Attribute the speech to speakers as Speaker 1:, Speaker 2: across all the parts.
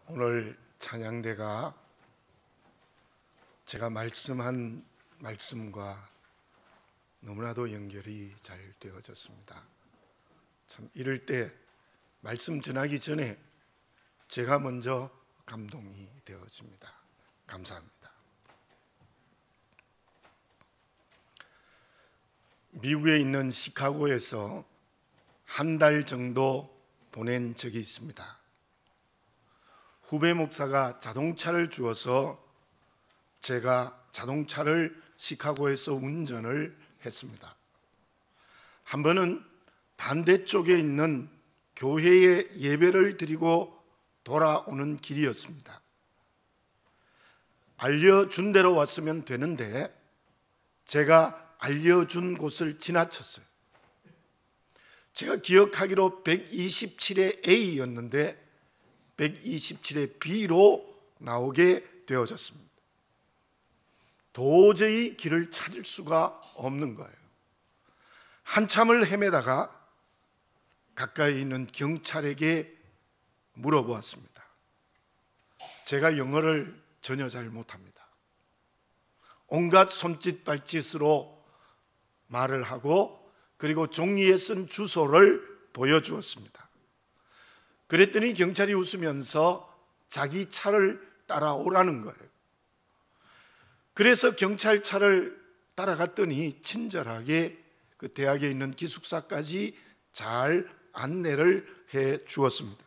Speaker 1: 오늘 찬양대가 제가 말씀한 말씀과 너무나도 연결이 잘 되어졌습니다. 참 이럴 때 말씀 전하기 전에 제가 먼저 감동이 되어집니다. 감사합니다. 미국에 있는 시카고에서 한 달 정도 보낸 적이 있습니다. 후배 목사가 자동차를 주어서 제가 자동차를 시카고에서 운전을 했습니다. 한 번은 반대쪽에 있는 교회에 예배를 드리고 돌아오는 길이었습니다. 알려준 대로 왔으면 되는데 제가 알려준 곳을 지나쳤어요. 제가 기억하기로 127의 A였는데 127의 B로 나오게 되어졌습니다. 도저히 길을 찾을 수가 없는 거예요. 한참을 헤매다가 가까이 있는 경찰에게 물어보았습니다. 제가 영어를 전혀 잘 못합니다. 온갖 손짓 발짓으로 말을 하고 그리고 종이에 쓴 주소를 보여주었습니다. 그랬더니 경찰이 웃으면서 자기 차를 따라오라는 거예요. 그래서 경찰차를 따라갔더니 친절하게 그 대학에 있는 기숙사까지 잘 안내를 해 주었습니다.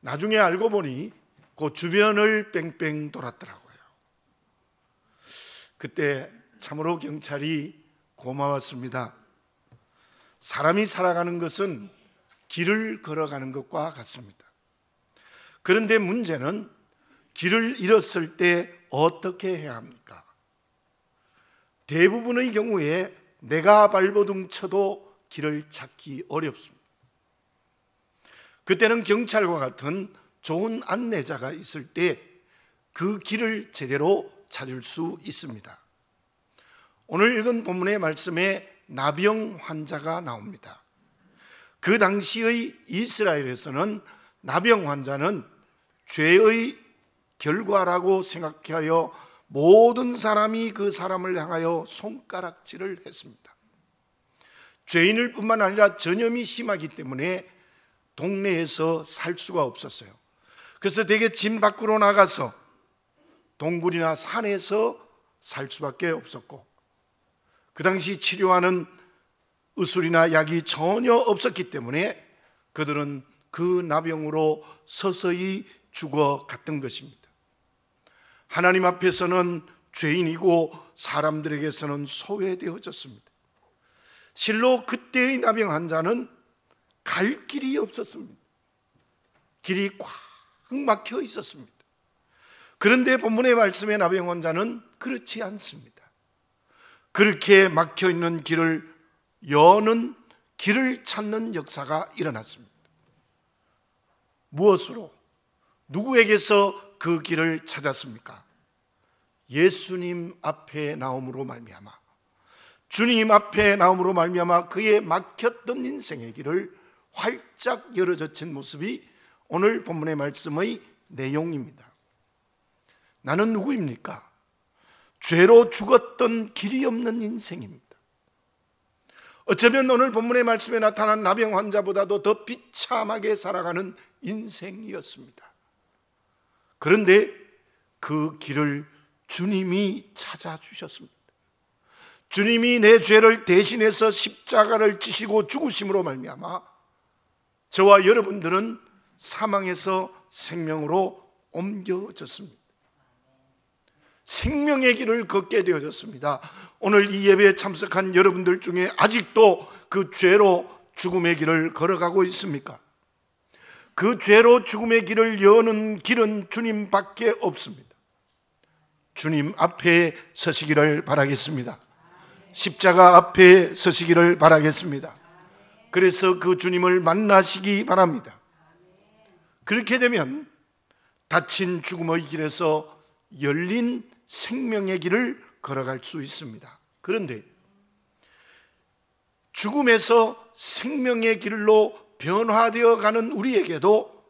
Speaker 1: 나중에 알고 보니 그 주변을 뺑뺑 돌았더라고요. 그때 참으로 경찰이 고마웠습니다. 사람이 살아가는 것은 길을 걸어가는 것과 같습니다. 그런데 문제는 길을 잃었을 때 어떻게 해야 합니까? 대부분의 경우에 내가 발버둥 쳐도 길을 찾기 어렵습니다. 그때는 경찰과 같은 좋은 안내자가 있을 때 그 길을 제대로 찾을 수 있습니다. 오늘 읽은 본문의 말씀에 나병 환자가 나옵니다. 그 당시의 이스라엘에서는 나병 환자는 죄의 결과라고 생각하여 모든 사람이 그 사람을 향하여 손가락질을 했습니다. 죄인일 뿐만 아니라 전염이 심하기 때문에 동네에서 살 수가 없었어요. 그래서 대개 집 밖으로 나가서 동굴이나 산에서 살 수밖에 없었고, 그 당시 치료하는 의술이나 약이 전혀 없었기 때문에 그들은 그 나병으로 서서히 죽어갔던 것입니다. 하나님 앞에서는 죄인이고 사람들에게서는 소외되어졌습니다. 실로 그때의 나병 환자는 갈 길이 없었습니다. 길이 꽉 막혀 있었습니다. 그런데 본문의 말씀의 나병 환자는 그렇지 않습니다. 그렇게 막혀 있는 길을 여는 길을 찾는 역사가 일어났습니다. 무엇으로? 누구에게서 그 길을 찾았습니까? 예수님 앞에 나옴으로 말미암아, 주님 앞에 나옴으로 말미암아 그의 막혔던 인생의 길을 활짝 열어젖힌 모습이 오늘 본문의 말씀의 내용입니다. 나는 누구입니까? 죄로 죽었던 길이 없는 인생입니다. 어쩌면 오늘 본문의 말씀에 나타난 나병 환자보다도 더 비참하게 살아가는 인생이었습니다. 그런데 그 길을 주님이 찾아주셨습니다. 주님이 내 죄를 대신해서 십자가를 지시고 죽으심으로 말미암아 저와 여러분들은 사망에서 생명으로 옮겨졌습니다. 생명의 길을 걷게 되어졌습니다. 오늘 이 예배에 참석한 여러분들 중에 아직도 그 죄로 죽음의 길을 걸어가고 있습니까? 그 죄로 죽음의 길을 여는 길은 주님밖에 없습니다. 주님 앞에 서시기를 바라겠습니다. 십자가 앞에 서시기를 바라겠습니다. 그래서 그 주님을 만나시기 바랍니다. 그렇게 되면 닫힌 죽음의 길에서 열린 생명의 길을 걸어갈 수 있습니다. 그런데 죽음에서 생명의 길로 변화되어 가는 우리에게도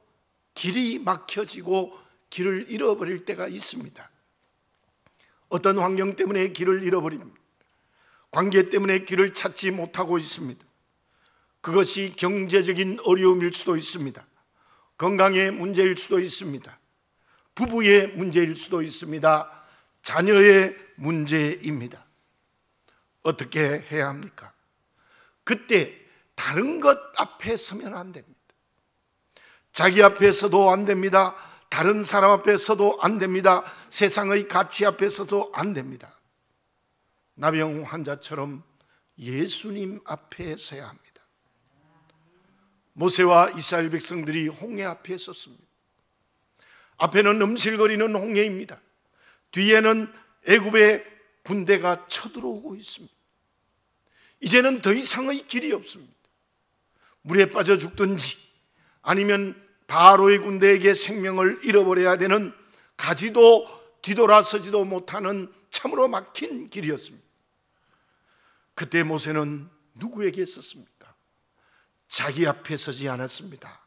Speaker 1: 길이 막혀지고 길을 잃어버릴 때가 있습니다. 어떤 환경 때문에 길을 잃어버립니다. 관계 때문에 길을 찾지 못하고 있습니다. 그것이 경제적인 어려움일 수도 있습니다. 건강의 문제일 수도 있습니다. 부부의 문제일 수도 있습니다. 자녀의 문제입니다. 어떻게 해야 합니까? 그때 다른 것 앞에 서면 안 됩니다. 자기 앞에 서도 안 됩니다. 다른 사람 앞에 서도 안 됩니다. 세상의 가치 앞에 서도 안 됩니다. 나병 환자처럼 예수님 앞에 서야 합니다. 모세와 이스라엘 백성들이 홍해 앞에 섰습니다. 앞에는 음실거리는 홍해입니다. 뒤에는 애굽의 군대가 쳐들어오고 있습니다. 이제는 더 이상의 길이 없습니다. 물에 빠져 죽든지 아니면 바로의 군대에게 생명을 잃어버려야 되는 가지도 뒤돌아서지도 못하는 참으로 막힌 길이었습니다. 그때 모세는 누구에게 썼습니까? 자기 앞에 서지 않았습니다.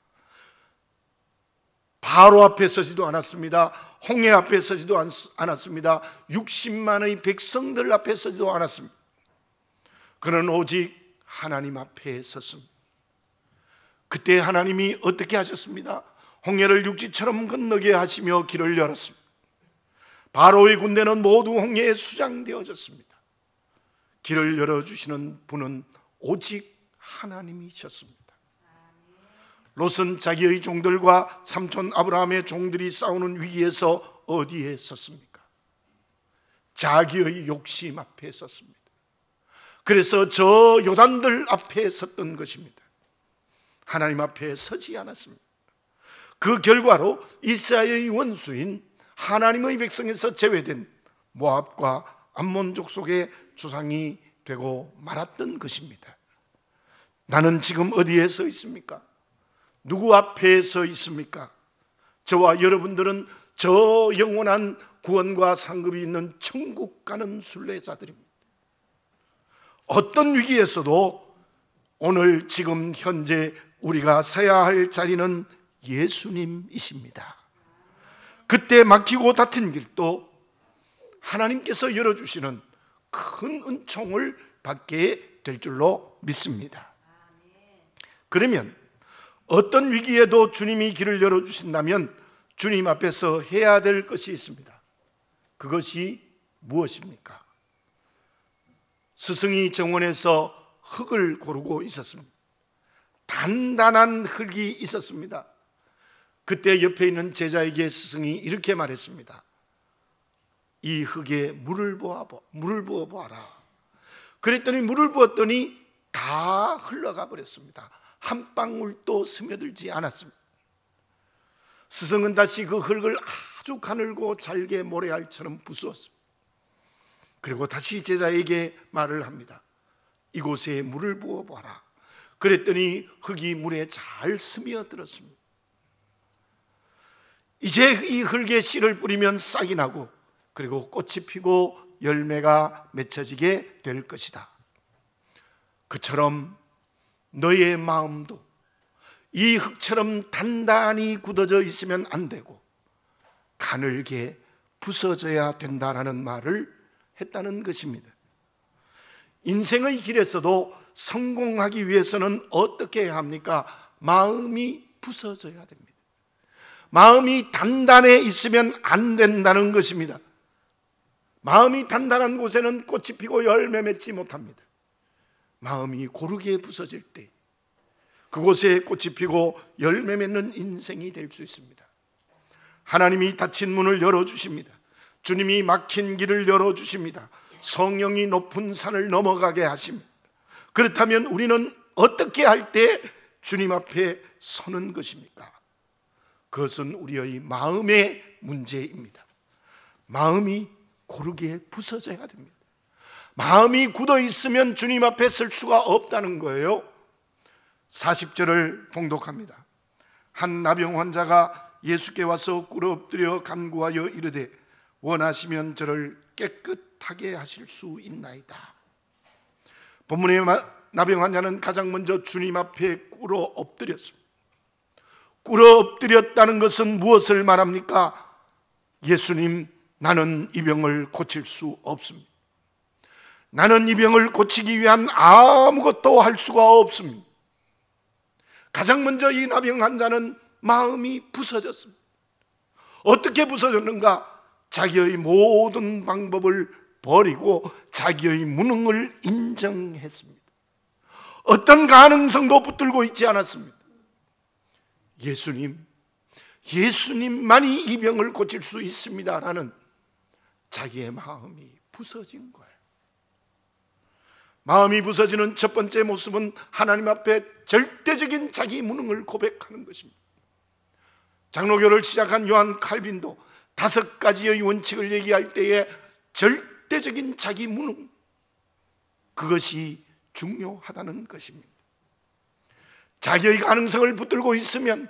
Speaker 1: 바로 앞에 서지도 않았습니다. 홍해 앞에 서지도 않았습니다. 60만의 백성들 앞에 서지도 않았습니다. 그는 오직 하나님 앞에 섰습니다. 그때 하나님이 어떻게 하셨습니다? 홍해를 육지처럼 건너게 하시며 길을 열었습니다. 바로의 군대는 모두 홍해에 수장되어졌습니다. 길을 열어주시는 분은 오직 하나님이셨습니다. 롯은 자기의 종들과 삼촌 아브라함의 종들이 싸우는 위기에서 어디에 섰습니까? 자기의 욕심 앞에 섰습니다. 그래서 저 요단들 앞에 섰던 것입니다. 하나님 앞에 서지 않았습니다. 그 결과로 이스라엘의 원수인 하나님의 백성에서 제외된 모압과 암몬 족속의 조상이 되고 말았던 것입니다. 나는 지금 어디에 서 있습니까? 누구 앞에 서 있습니까? 저와 여러분들은 저 영원한 구원과 상급이 있는 천국 가는 순례자들입니다. 어떤 위기에서도 오늘 지금 현재 우리가 서야 할 자리는 예수님이십니다. 그때 막히고 닫힌 길도 하나님께서 열어주시는 큰 은총을 받게 될 줄로 믿습니다. 그러면 어떤 위기에도 주님이 길을 열어주신다면 주님 앞에서 해야 될 것이 있습니다. 그것이 무엇입니까? 스승이 정원에서 흙을 고르고 있었습니다. 단단한 흙이 있었습니다. 그때 옆에 있는 제자에게 스승이 이렇게 말했습니다. 이 흙에 물을 부어 보아라. 그랬더니 물을 부었더니 다 흘러가 버렸습니다. 한 방울도 스며들지 않았습니다. 스승은 다시 그 흙을 아주 가늘고 잘게 모래알처럼 부수었습니다. 그리고 다시 제자에게 말을 합니다. 이곳에 물을 부어 보아라. 그랬더니 흙이 물에 잘 스며들었습니다. 이제 이 흙에 씨를 뿌리면 싹이 나고 그리고 꽃이 피고 열매가 맺혀지게 될 것이다. 그처럼 너의 마음도 이 흙처럼 단단히 굳어져 있으면 안 되고 가늘게 부서져야 된다라는 말을 했다는 것입니다. 인생의 길에서도 성공하기 위해서는 어떻게 해야 합니까? 마음이 부서져야 됩니다. 마음이 단단해 있으면 안 된다는 것입니다. 마음이 단단한 곳에는 꽃이 피고 열매 맺지 못합니다. 마음이 고르게 부서질 때 그곳에 꽃이 피고 열매 맺는 인생이 될 수 있습니다. 하나님이 닫힌 문을 열어주십니다. 주님이 막힌 길을 열어주십니다. 성령이 높은 산을 넘어가게 하십니다. 그렇다면 우리는 어떻게 할 때 주님 앞에 서는 것입니까? 그것은 우리의 마음의 문제입니다. 마음이 고르게 부서져야 됩니다. 마음이 굳어 있으면 주님 앞에 설 수가 없다는 거예요. 40절을 봉독합니다. 한 나병 환자가 예수께 와서 꿇어 엎드려 간구하여 이르되 원하시면 저를 깨끗하게 하실 수 있나이다. 본문의 나병 환자는 가장 먼저 주님 앞에 꿇어 엎드렸습니다. 꿇어 엎드렸다는 것은 무엇을 말합니까? 예수님, 나는 이 병을 고칠 수 없습니다. 나는 이 병을 고치기 위한 아무것도 할 수가 없습니다. 가장 먼저 이 나병 환자는 마음이 부서졌습니다. 어떻게 부서졌는가? 자기의 모든 방법을 버리고 자기의 무능을 인정했습니다. 어떤 가능성도 붙들고 있지 않았습니다. 예수님만이 이 병을 고칠 수 있습니다라는 자기의 마음이 부서진 거예요. 마음이 부서지는 첫 번째 모습은 하나님 앞에 절대적인 자기 무능을 고백하는 것입니다. 장로교를 시작한 요한 칼빈도 5가지의 원칙을 얘기할 때에 절대적인 자기 무능, 그것이 중요하다는 것입니다. 자기의 가능성을 붙들고 있으면,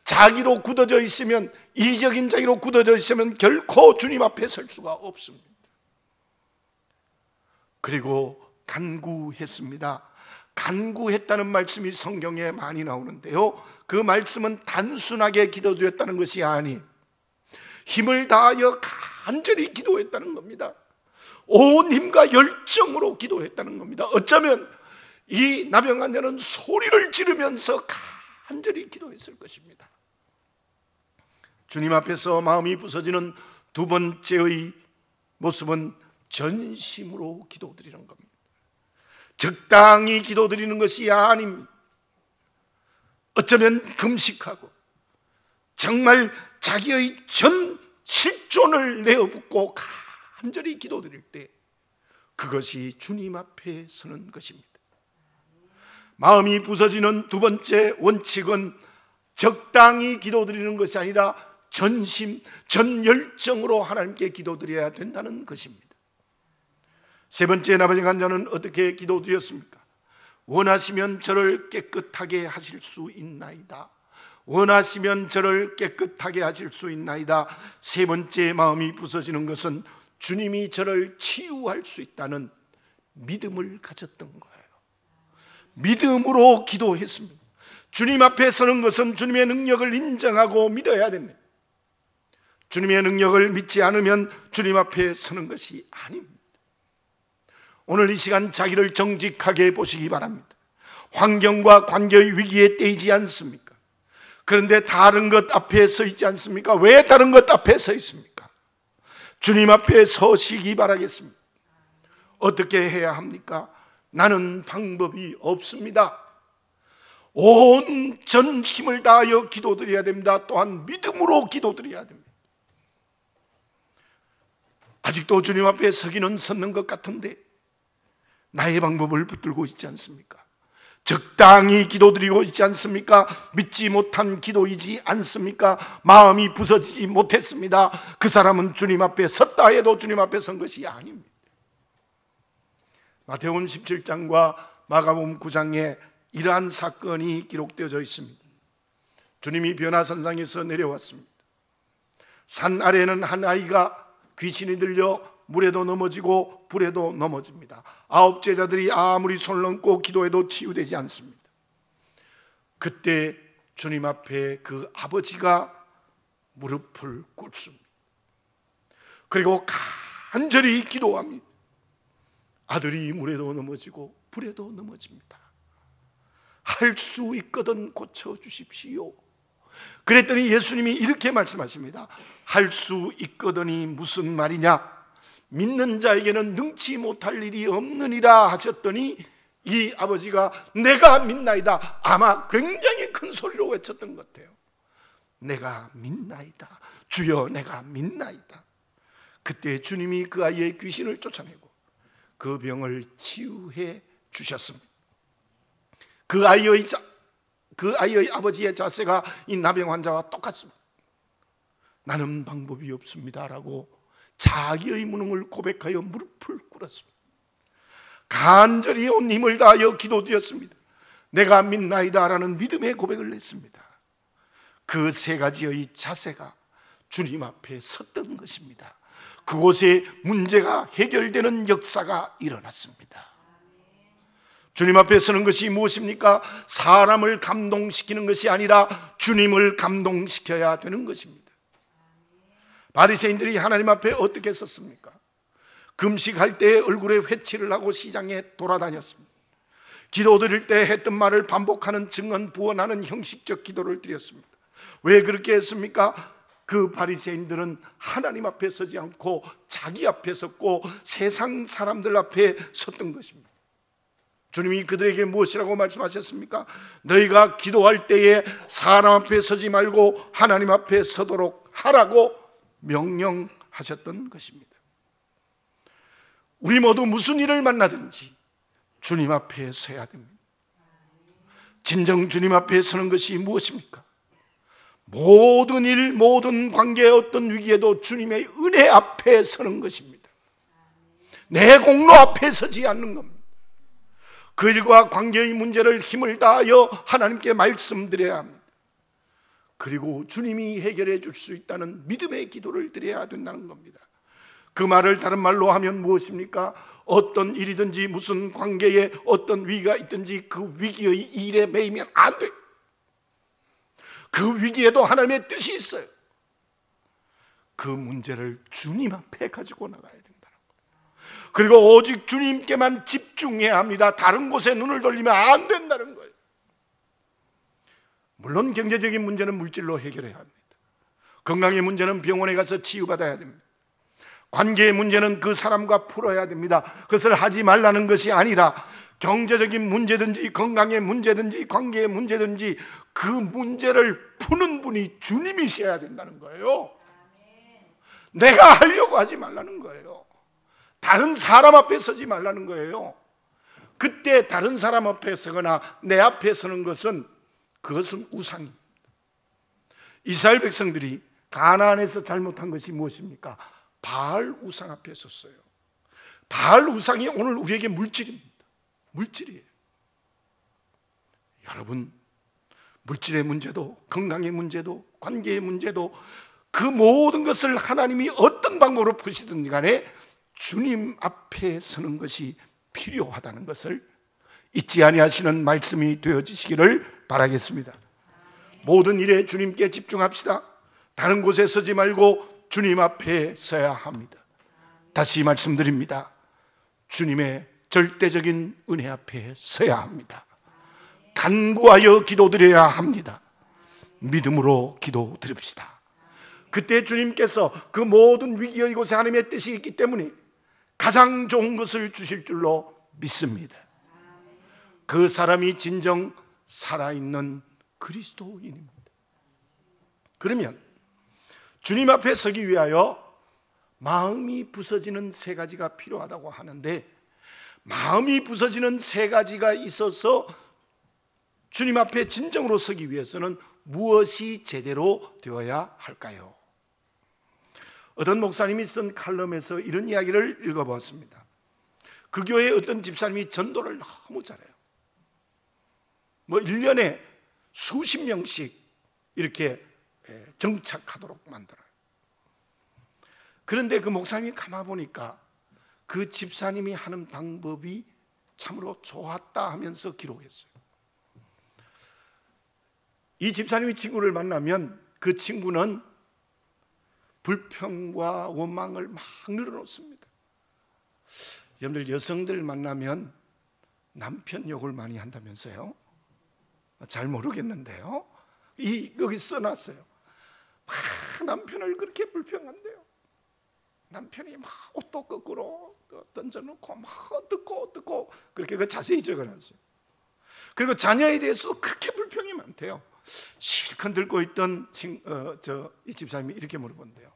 Speaker 1: 자기로 굳어져 있으면, 이적인 자기로 굳어져 있으면 결코 주님 앞에 설 수가 없습니다. 그리고 간구했습니다. 간구했다는 말씀이 성경에 많이 나오는데요, 그 말씀은 단순하게 기도드렸다는 것이 아니에요. 힘을 다하여 간절히 기도했다는 겁니다. 온 힘과 열정으로 기도했다는 겁니다. 어쩌면 이 나병 환자는 소리를 지르면서 간절히 기도했을 것입니다. 주님 앞에서 마음이 부서지는 두 번째의 모습은 전심으로 기도드리는 겁니다. 적당히 기도드리는 것이 아닙니다. 어쩌면 금식하고 정말 자기의 전 실존을 내어붓고 간절히 기도드릴 때 그것이 주님 앞에 서는 것입니다. 마음이 부서지는 두 번째 원칙은 적당히 기도드리는 것이 아니라 전심, 전열정으로 하나님께 기도드려야 된다는 것입니다. 세 번째 나병 환자는 어떻게 기도드렸습니까? 원하시면 저를 깨끗하게 하실 수 있나이다. 원하시면 저를 깨끗하게 하실 수 있나이다. 세 번째 마음이 부서지는 것은 주님이 저를 치유할 수 있다는 믿음을 가졌던 거예요. 믿음으로 기도했습니다. 주님 앞에 서는 것은 주님의 능력을 인정하고 믿어야 됩니다. 주님의 능력을 믿지 않으면 주님 앞에 서는 것이 아닙니다. 오늘 이 시간 자기를 정직하게 보시기 바랍니다. 환경과 관계의 위기에 떼이지 않습니까? 그런데 다른 것 앞에 서 있지 않습니까? 왜 다른 것 앞에 서 있습니까? 주님 앞에 서시기 바라겠습니다. 어떻게 해야 합니까? 나는 방법이 없습니다. 온 전 힘을 다하여 기도드려야 됩니다. 또한 믿음으로 기도드려야 됩니다. 아직도 주님 앞에 서기는 섰는 것 같은데 나의 방법을 붙들고 있지 않습니까? 적당히 기도드리고 있지 않습니까? 믿지 못한 기도이지 않습니까? 마음이 부서지지 못했습니다. 그 사람은 주님 앞에 섰다 해도 주님 앞에 선 것이 아닙니다. 마태복음 17장과 마가복음 9장에 이러한 사건이 기록되어져 있습니다. 주님이 변화산상에서 내려왔습니다. 산 아래에는 한 아이가 귀신이 들려 물에도 넘어지고 불에도 넘어집니다. 9 제자들이 아무리 손을 얹고 기도해도 치유되지 않습니다. 그때 주님 앞에 그 아버지가 무릎을 꿇습니다. 그리고 간절히 기도합니다. 아들이 물에도 넘어지고 불에도 넘어집니다. 할 수 있거든 고쳐주십시오. 그랬더니 예수님이 이렇게 말씀하십니다. 할 수 있거든이 무슨 말이냐? 믿는 자에게는 능치 못할 일이 없느니라 하셨더니 이 아버지가 내가 믿나이다. 아마 굉장히 큰 소리로 외쳤던 것 같아요. 내가 믿나이다. 주여 내가 믿나이다. 그때 주님이 그 아이의 귀신을 쫓아내고 그 병을 치유해 주셨습니다. 그 아이의 아버지의 자세가 이 나병 환자와 똑같습니다. 나는 방법이 없습니다라고 자기의 무능을 고백하여 무릎을 꿇었습니다. 간절히 온 힘을 다하여 기도드렸습니다. 내가 믿나이다라는 믿음의 고백을 했습니다. 그 세 가지의 자세가 주님 앞에 섰던 것입니다. 그곳에 문제가 해결되는 역사가 일어났습니다. 주님 앞에 서는 것이 무엇입니까? 사람을 감동시키는 것이 아니라 주님을 감동시켜야 되는 것입니다. 바리새인들이 하나님 앞에 어떻게 섰습니까? 금식할 때 얼굴에 회칠을 하고 시장에 돌아다녔습니다. 기도드릴 때 했던 말을 반복하는 증언 부언하는 형식적 기도를 드렸습니다. 왜 그렇게 했습니까? 그 바리새인들은 하나님 앞에 서지 않고 자기 앞에 섰고 세상 사람들 앞에 섰던 것입니다. 주님이 그들에게 무엇이라고 말씀하셨습니까? 너희가 기도할 때에 사람 앞에 서지 말고 하나님 앞에 서도록 하라고 명령하셨던 것입니다. 우리 모두 무슨 일을 만나든지 주님 앞에 서야 됩니다. 진정 주님 앞에 서는 것이 무엇입니까? 모든 일, 모든 관계의 어떤 위기에도 주님의 은혜 앞에 서는 것입니다. 내 공로 앞에 서지 않는 겁니다. 그 일과 관계의 문제를 힘을 다하여 하나님께 말씀드려야 합니다. 그리고 주님이 해결해 줄 수 있다는 믿음의 기도를 드려야 된다는 겁니다. 그 말을 다른 말로 하면 무엇입니까? 어떤 일이든지 무슨 관계에 어떤 위기가 있든지 그 위기의 일에 매이면 안 돼. 그 위기에도 하나님의 뜻이 있어요. 그 문제를 주님 앞에 가지고 나가야 된다는 거예요. 그리고 오직 주님께만 집중해야 합니다. 다른 곳에 눈을 돌리면 안 된다는 거예요. 물론 경제적인 문제는 물질로 해결해야 합니다. 건강의 문제는 병원에 가서 치유받아야 됩니다. 관계의 문제는 그 사람과 풀어야 됩니다. 그것을 하지 말라는 것이 아니라 경제적인 문제든지 건강의 문제든지 관계의 문제든지 그 문제를 푸는 분이 주님이셔야 된다는 거예요. 내가 하려고 하지 말라는 거예요. 다른 사람 앞에 서지 말라는 거예요. 그때 다른 사람 앞에 서거나 내 앞에 서는 것은 그것은 우상입니다. 이스라엘 백성들이 가나안에서 잘못한 것이 무엇입니까? 바알 우상 앞에 섰어요. 바알 우상이 오늘 우리에게 물질입니다. 물질이에요. 여러분, 물질의 문제도 건강의 문제도 관계의 문제도 그 모든 것을 하나님이 어떤 방법으로 푸시든 간에 주님 앞에 서는 것이 필요하다는 것을 잊지 아니하시는 말씀이 되어지시기를 바라겠습니다. 모든 일에 주님께 집중합시다. 다른 곳에 서지 말고 주님 앞에 서야 합니다. 다시 말씀드립니다. 주님의 절대적인 은혜 앞에 서야 합니다. 간구하여 기도드려야 합니다. 믿음으로 기도드립시다. 그때 주님께서 그 모든 위기의 곳에 하나님의 뜻이 있기 때문에 가장 좋은 것을 주실 줄로 믿습니다. 그 사람이 진정 살아있는 그리스도인입니다. 그러면 주님 앞에 서기 위하여 마음이 부서지는 세 가지가 필요하다고 하는데, 마음이 부서지는 세 가지가 있어서 주님 앞에 진정으로 서기 위해서는 무엇이 제대로 되어야 할까요? 어떤 목사님이 쓴 칼럼에서 이런 이야기를 읽어보았습니다. 그 교회에 어떤 집사님이 전도를 너무 잘해요. 1년에 수십 명씩 이렇게 정착하도록 만들어요. 그런데 그 목사님이 가만 보니까 그 집사님이 하는 방법이 참으로 좋았다 하면서 기록했어요. 이 집사님이 친구를 만나면 그 친구는 불평과 원망을 막 늘어놓습니다. 여러분들 여성들 만나면 남편 욕을 많이 한다면서요? 잘 모르겠는데요. 여기 써놨어요. 막 남편을 그렇게 불평한대요. 남편이 막 옷도 거꾸로 던져놓고 막 어떻고 그렇게 자세히 적어놨어요. 그리고 자녀에 대해서도 그렇게 불평이 많대요. 실컷 들고 있던 이 집사님이 이렇게 물어본대요.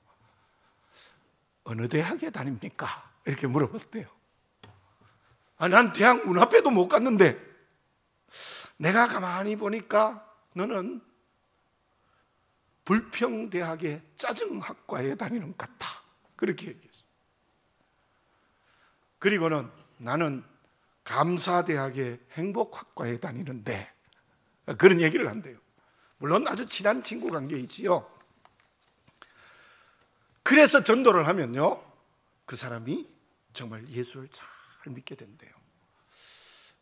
Speaker 1: 어느 대학에 다닙니까? 이렇게 물어봤대요. 난 대학 문 앞에도 못 갔는데 내가 가만히 보니까 너는 불평대학의 짜증학과에 다니는 것 같다. 그렇게 얘기했어요. 그리고는 나는 감사대학의 행복학과에 다니는데, 그런 얘기를 한대요. 물론 아주 친한 친구 관계이지요. 그래서 전도를 하면요, 그 사람이 정말 예수를 잘 믿게 된대요.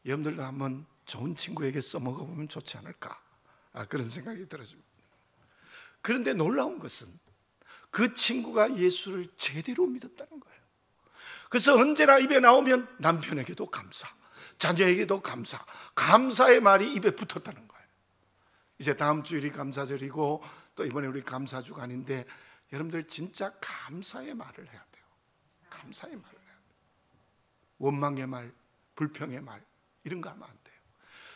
Speaker 1: 여러분들도 한번 좋은 친구에게 써먹어보면 좋지 않을까, 그런 생각이 들어집니다. 그런데 놀라운 것은 그 친구가 예수를 제대로 믿었다는 거예요. 그래서 언제나 입에 나오면 남편에게도 감사, 자녀에게도 감사, 감사의 말이 입에 붙었다는 거예요. 이제 다음 주일이 감사절이고 또 이번에 우리 감사주간인데 여러분들 진짜 감사의 말을 해야 돼요. 감사의 말을 해야 돼요. 원망의 말, 불평의 말 이런 거 하면 안 돼요.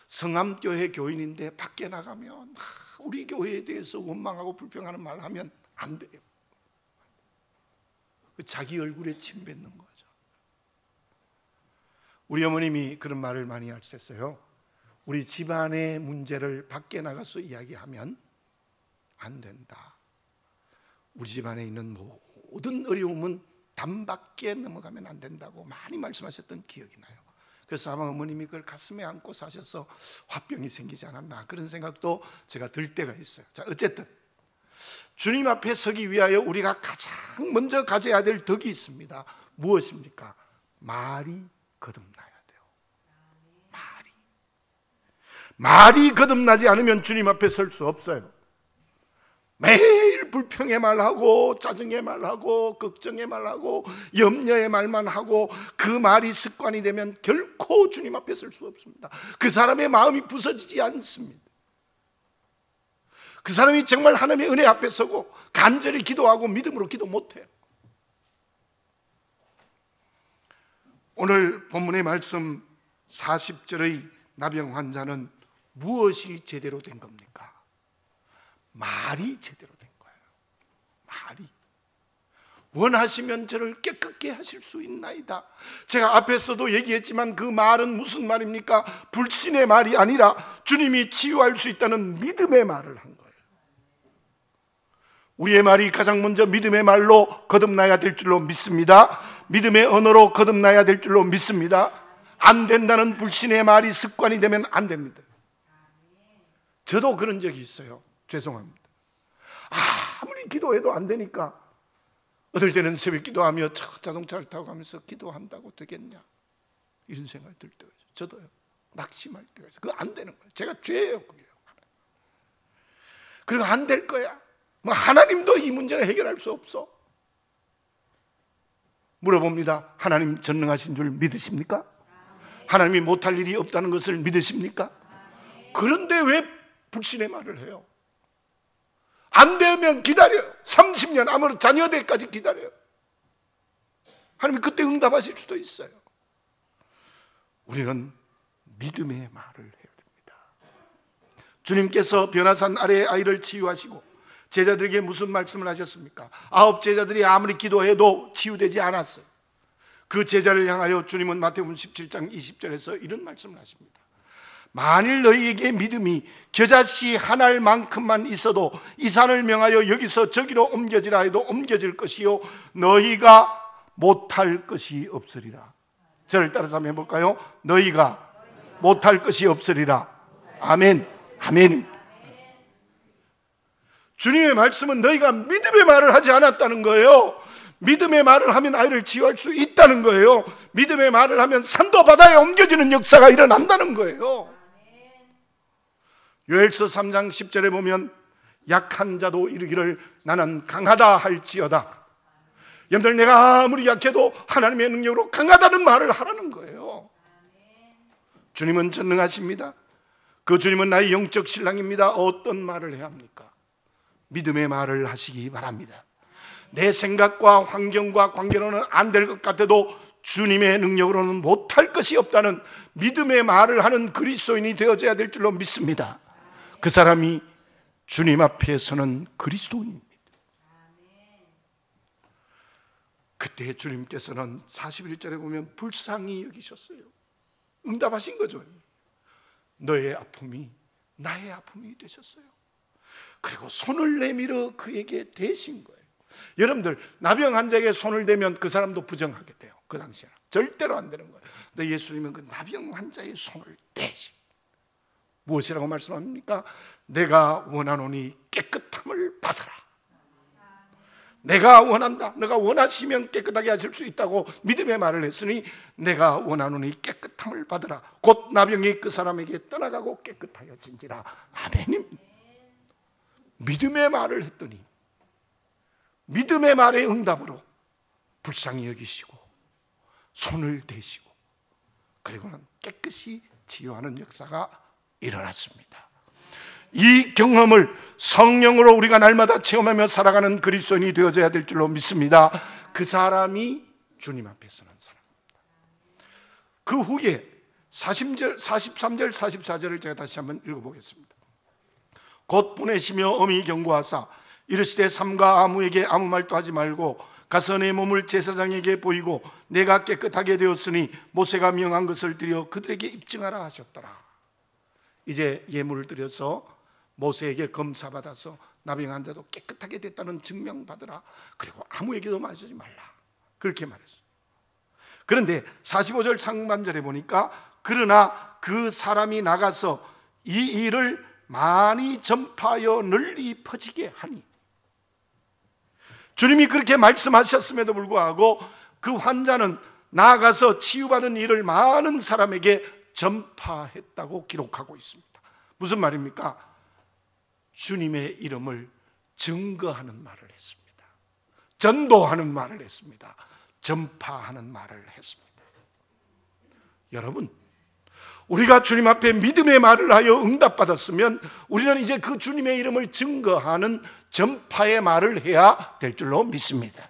Speaker 1: 성암교회 교인인데 밖에 나가면 우리 교회에 대해서 원망하고 불평하는 말 하면 안 돼요. 자기 얼굴에 침 뱉는 거죠. 우리 어머님이 그런 말을 많이 하셨어요. 우리 집안의 문제를 밖에 나가서 이야기하면 안 된다. 우리 집안에 있는 모든 어려움은 담밖에 넘어가면 안 된다고 많이 말씀하셨던 기억이 나요. 그래서 아마 어머님이 그걸 가슴에 안고 사셔서 화병이 생기지 않았나 그런 생각도 제가 들 때가 있어요. 자, 어쨌든 주님 앞에 서기 위하여 우리가 가장 먼저 가져야 될 덕이 있습니다. 무엇입니까? 말이 거듭나야 돼요. 말이 거듭나지 않으면 주님 앞에 설 수 없어요. 매일 불평의 말하고 짜증의 말하고 걱정의 말하고 염려의 말만 하고 그 말이 습관이 되면 결코 주님 앞에 설 수 없습니다. 그 사람의 마음이 부서지지 않습니다. 그 사람이 정말 하나님의 은혜 앞에 서고 간절히 기도하고 믿음으로 기도 못해요. 오늘 본문의 말씀 40절의 나병 환자는 무엇이 제대로 된 겁니까? 말이 제대로 된 거예요. 말이. 원하시면 저를 깨끗게 하실 수 있나이다. 제가 앞에서도 얘기했지만 그 말은 무슨 말입니까? 불신의 말이 아니라 주님이 치유할 수 있다는 믿음의 말을 한 거예요. 우리의 말이 가장 먼저 믿음의 말로 거듭나야 될 줄로 믿습니다. 믿음의 언어로 거듭나야 될 줄로 믿습니다. 안 된다는 불신의 말이 습관이 되면 안 됩니다. 저도 그런 적이 있어요. 죄송합니다. 아무리 기도해도 안 되니까 어떨 때는 새벽 기도하며 자동차를 타고 가면서 기도한다고 되겠냐 이런 생각이 들 때가 있어요. 저도요. 낙심할 때가 있어요. 그거 안 되는 거예요. 제가 죄예요. 그게요. 그리고 안 될 거야. 뭐 하나님도 이 문제를 해결할 수 없어. 물어봅니다. 하나님 전능하신 줄 믿으십니까? 하나님이 못할 일이 없다는 것을 믿으십니까? 그런데 왜 불신의 말을 해요? 안 되면 기다려요. 30년 아무리 자녀 때까지 기다려요. 하나님이 그때 응답하실 수도 있어요. 우리는 믿음의 말을 해야 됩니다. 주님께서 변화산 아래의 아이를 치유하시고 제자들에게 무슨 말씀을 하셨습니까? 9 제자들이 아무리 기도해도 치유되지 않았어요. 그 제자를 향하여 주님은 마태복음 17장 20절에서 이런 말씀을 하십니다. 만일 너희에게 믿음이 겨자씨 한 알만큼만 있어도 이 산을 명하여 여기서 저기로 옮겨지라 해도 옮겨질 것이요 너희가 못할 것이 없으리라. 저를 따라서 한번 해볼까요? 너희가 못할 것이 없으리라. 아멘. 아멘. 주님의 말씀은 너희가 믿음의 말을 하지 않았다는 거예요. 믿음의 말을 하면 아이를 치유할 수 있다는 거예요. 믿음의 말을 하면 산도 바다에 옮겨지는 역사가 일어난다는 거예요. 요엘서 3장 10절에 보면 약한 자도 이르기를 나는 강하다 할지어다. 여러분들 내가 아무리 약해도 하나님의 능력으로 강하다는 말을 하라는 거예요. 주님은 전능하십니다. 그 주님은 나의 영적 신랑입니다. 어떤 말을 해야 합니까? 믿음의 말을 하시기 바랍니다. 내 생각과 환경과 관계로는 안 될 것 같아도 주님의 능력으로는 못할 것이 없다는 믿음의 말을 하는 그리스도인이 되어져야 될 줄로 믿습니다. 그 사람이 주님 앞에서는 그리스도인입니다. 그때 주님께서는 41절에 보면 불쌍히 여기셨어요. 응답하신 거죠. 너의 아픔이 나의 아픔이 되셨어요. 그리고 손을 내밀어 그에게 대신 거예요. 여러분들 나병 환자에게 손을 대면 그 사람도 부정하게 돼요. 그 당시에는 절대로 안 되는 거예요. 근데 예수님은 그 나병 환자의 손을 대신 무엇이라고 말씀합니까? 내가 원하노니 깨끗함을 받으라. 내가 원한다. 너가 원하시면 깨끗하게 하실 수 있다고 믿음의 말을 했으니 내가 원하노니 깨끗함을 받으라. 곧 나병이 그 사람에게 떠나가고 깨끗하여진지라. 아멘입니다. 믿음의 말을 했더니 믿음의 말의 응답으로 불쌍히 여기시고 손을 대시고 그리고는 깨끗이 치유하는 역사가 일어났습니다. 이 경험을 성령으로 우리가 날마다 체험하며 살아가는 그리스도인이 되어져야 될 줄로 믿습니다. 그 사람이 주님 앞에 서는 사람입니다. 그 후에 43절 44절을 제가 다시 한번 읽어보겠습니다. 곧 보내시며 엄히 경고하사 이르시되 삼가 아무에게 아무 말도 하지 말고 가서 내 몸을 제사장에게 보이고 내가 깨끗하게 되었으니 모세가 명한 것을 드려 그들에게 입증하라 하셨더라. 이제 예물을 드려서 모세에게 검사받아서 나병 환자도 깨끗하게 됐다는 증명받으라. 그리고 아무에게도 말하지 말라. 그렇게 말했어요. 그런데 45절 상반절에 보니까 그러나 그 사람이 나가서 이 일을 많이 전파하여 널리 퍼지게 하니, 주님이 그렇게 말씀하셨음에도 불구하고 그 환자는 나아가서 치유받은 일을 많은 사람에게 전파했다고 기록하고 있습니다. 무슨 말입니까? 주님의 이름을 증거하는 말을 했습니다. 전도하는 말을 했습니다. 전파하는 말을 했습니다. 여러분, 우리가 주님 앞에 믿음의 말을 하여 응답받았으면 우리는 이제 그 주님의 이름을 증거하는 전파의 말을 해야 될 줄로 믿습니다.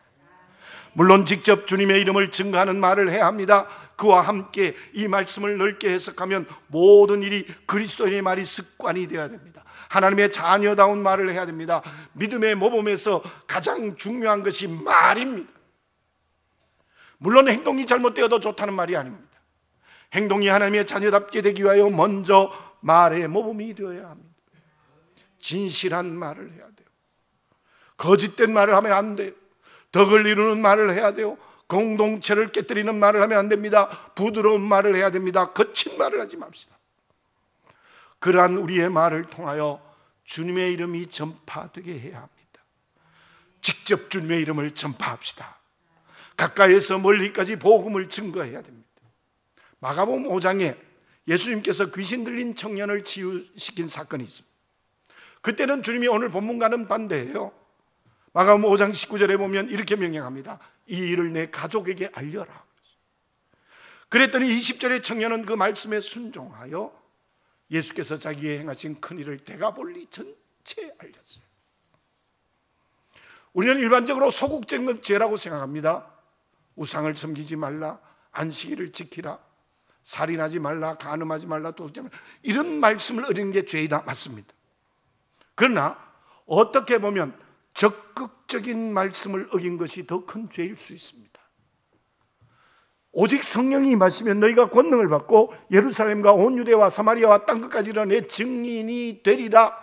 Speaker 1: 물론 직접 주님의 이름을 증거하는 말을 해야 합니다. 그와 함께 이 말씀을 넓게 해석하면 모든 일이 그리스도인의 말이 습관이 되어야 됩니다. 하나님의 자녀다운 말을 해야 됩니다. 믿음의 모범에서 가장 중요한 것이 말입니다. 물론 행동이 잘못되어도 좋다는 말이 아닙니다. 행동이 하나님의 자녀답게 되기 위하여 먼저 말의 모범이 되어야 합니다. 진실한 말을 해야 돼요. 거짓된 말을 하면 안 돼요. 덕을 이루는 말을 해야 돼요. 공동체를 깨뜨리는 말을 하면 안 됩니다. 부드러운 말을 해야 됩니다. 거친 말을 하지 맙시다. 그러한 우리의 말을 통하여 주님의 이름이 전파되게 해야 합니다. 직접 주님의 이름을 전파합시다. 가까이에서 멀리까지 복음을 증거해야 됩니다. 마가복음 5장에 예수님께서 귀신 들린 청년을 치유시킨 사건이 있습니다. 그때는 주님이 오늘 본문과는 반대예요. 마가복음 5장 19절에 보면 이렇게 명령합니다. 이 일을 내 가족에게 알려라. 그랬더니 20절의 청년은 그 말씀에 순종하여 예수께서 자기의 행하신 큰일을 대가볼리 전체에 알렸어요. 우리는 일반적으로 소극적인 건 죄라고 생각합니다. 우상을 섬기지 말라, 안식일을 지키라, 살인하지 말라, 간음하지 말라, 도둑질 말라, 이런 말씀을 어기는 게 죄이다. 맞습니다. 그러나 어떻게 보면 적극적인 말씀을 어긴 것이 더 큰 죄일 수 있습니다. 오직 성령이 임하시면 너희가 권능을 받고 예루살렘과 온 유대와 사마리아와 땅끝까지 이르러 내 증인이 되리라.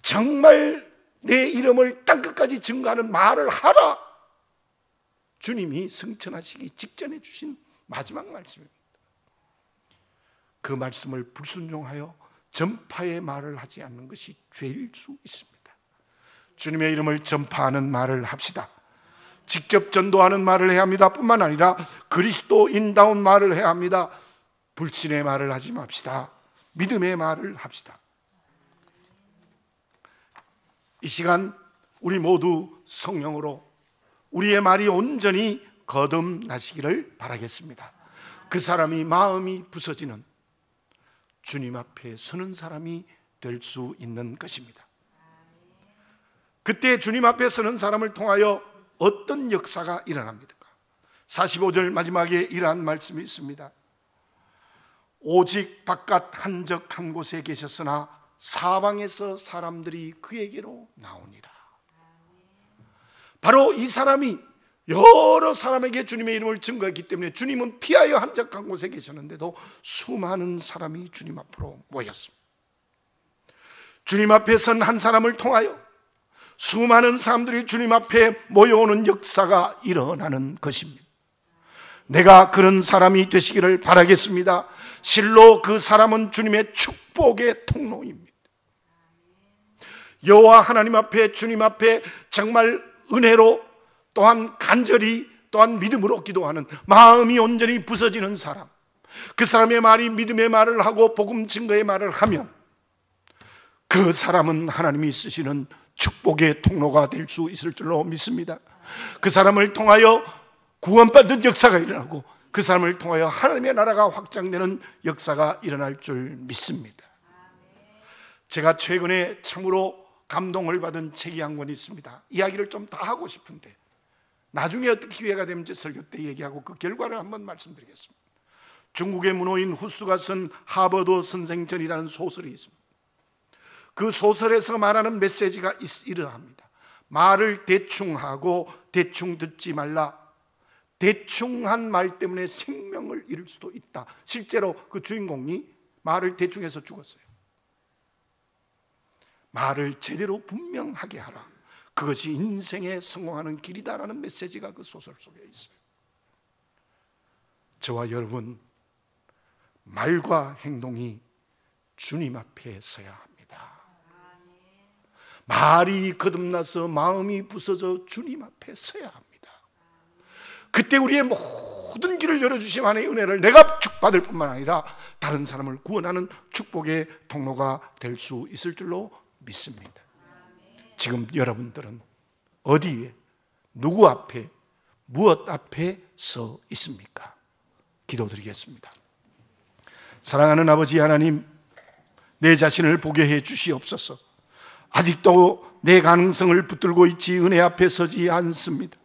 Speaker 1: 정말 내 이름을 땅끝까지 증거하는 말을 하라. 주님이 승천하시기 직전에 주신 마지막 말씀입니다. 그 말씀을 불순종하여 전파의 말을 하지 않는 것이 죄일 수 있습니다. 주님의 이름을 전파하는 말을 합시다. 직접 전도하는 말을 해야 합니다. 뿐만 아니라 그리스도인다운 말을 해야 합니다. 불신의 말을 하지 맙시다. 믿음의 말을 합시다. 이 시간 우리 모두 성령으로 우리의 말이 온전히 거듭나시기를 바라겠습니다. 그 사람이 마음이 부서지는 주님 앞에 서는 사람이 될 수 있는 것입니다. 그때 주님 앞에 서는 사람을 통하여 어떤 역사가 일어납니까? 45절 마지막에 이러한 말씀이 있습니다. 오직 바깥 한적 한 곳에 계셨으나 사방에서 사람들이 그에게로 나오니라. 바로 이 사람이 여러 사람에게 주님의 이름을 증거했기 때문에 주님은 피하여 한적한 곳에 계셨는데도 수많은 사람이 주님 앞으로 모였습니다. 주님 앞에 선 한 사람을 통하여 수많은 사람들이 주님 앞에 모여오는 역사가 일어나는 것입니다. 내가 그런 사람이 되시기를 바라겠습니다. 실로 그 사람은 주님의 축복의 통로입니다. 여호와 하나님 앞에, 주님 앞에 정말 은혜로 또한 간절히 또한 믿음으로 기도하는 마음이 온전히 부서지는 사람, 그 사람의 말이 믿음의 말을 하고 복음 증거의 말을 하면 그 사람은 하나님이 쓰시는 축복의 통로가 될 수 있을 줄로 믿습니다. 그 사람을 통하여 구원받는 역사가 일어나고 그 사람을 통하여 하나님의 나라가 확장되는 역사가 일어날 줄 믿습니다. 제가 최근에 참으로 감동을 받은 책이 한 권 있습니다. 이야기를 좀 다 하고 싶은데 나중에 어떻게 기회가 되면 설교 때 얘기하고 그 결과를 한번 말씀드리겠습니다. 중국의 문호인 후스가 쓴 하버드 선생전이라는 소설이 있습니다. 그 소설에서 말하는 메시지가 이러합니다. 말을 대충 하고 대충 듣지 말라. 대충한 말 때문에 생명을 잃을 수도 있다. 실제로 그 주인공이 말을 대충 해서 죽었어요. 말을 제대로 분명하게 하라. 그것이 인생에 성공하는 길이다라는 메시지가 그 소설 속에 있어요. 저와 여러분, 말과 행동이 주님 앞에 서야 합니다. 말이 거듭나서 마음이 부서져 주님 앞에 서야 합니다. 그때 우리의 모든 길을 열어주신 하나님의 은혜를 내가 축복받을 뿐만 아니라 다른 사람을 구원하는 축복의 통로가 될 수 있을 줄로 믿습니다. 지금 여러분들은 어디에, 누구 앞에, 무엇 앞에 서 있습니까? 기도드리겠습니다. 사랑하는 아버지 하나님, 내 자신을 보게 해 주시옵소서. 아직도 내 가능성을 붙들고 있지 은혜 앞에 서지 않습니다.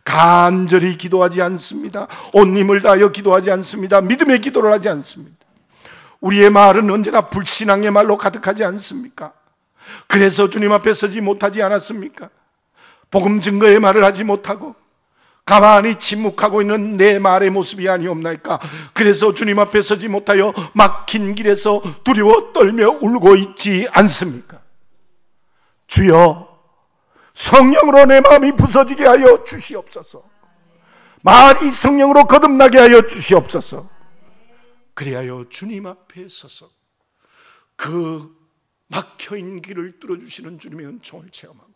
Speaker 1: 간절히 기도하지 않습니다. 온 힘을 다하여 기도하지 않습니다. 믿음의 기도를 하지 않습니다. 우리의 말은 언제나 불신앙의 말로 가득하지 않습니까? 그래서 주님 앞에 서지 못하지 않았습니까? 복음 증거의 말을 하지 못하고 가만히 침묵하고 있는 내 말의 모습이 아니옵나이까? 그래서 주님 앞에 서지 못하여 막힌 길에서 두려워 떨며 울고 있지 않습니까? 주여, 성령으로 내 마음이 부서지게 하여 주시옵소서. 말이 성령으로 거듭나게 하여 주시옵소서. 그리하여 주님 앞에 서서 그 막혀있는 길을 뚫어주시는 주님의 은총을 체험하고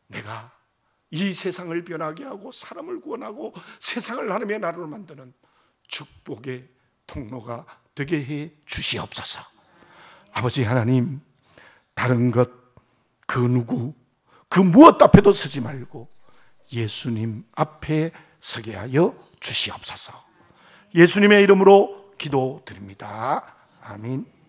Speaker 1: 내가 이 세상을 변하게 하고 사람을 구원하고 세상을 하나님의 나라로 만드는 축복의 통로가 되게 해 주시옵소서. 아버지 하나님, 다른 것, 그 누구, 그 무엇 앞에도 서지 말고 예수님 앞에 서게 하여 주시옵소서. 예수님의 이름으로 기도드립니다. 아멘.